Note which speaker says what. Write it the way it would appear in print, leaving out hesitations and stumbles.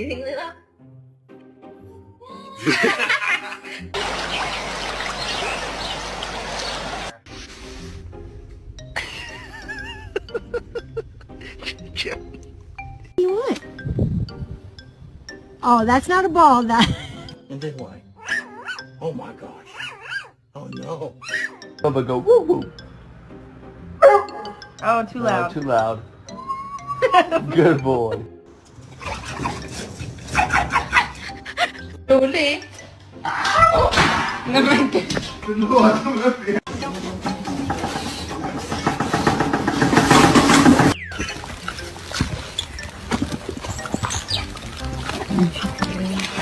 Speaker 1: anything, Lila?
Speaker 2: What do you want? Oh, that's not a ball. That.
Speaker 3: And then what? Oh my gosh. Oh no.
Speaker 4: Bubba go woo woo.
Speaker 5: Oh, too loud.
Speaker 4: Too loud. Good boy.
Speaker 1: Roligt. Nej men gud.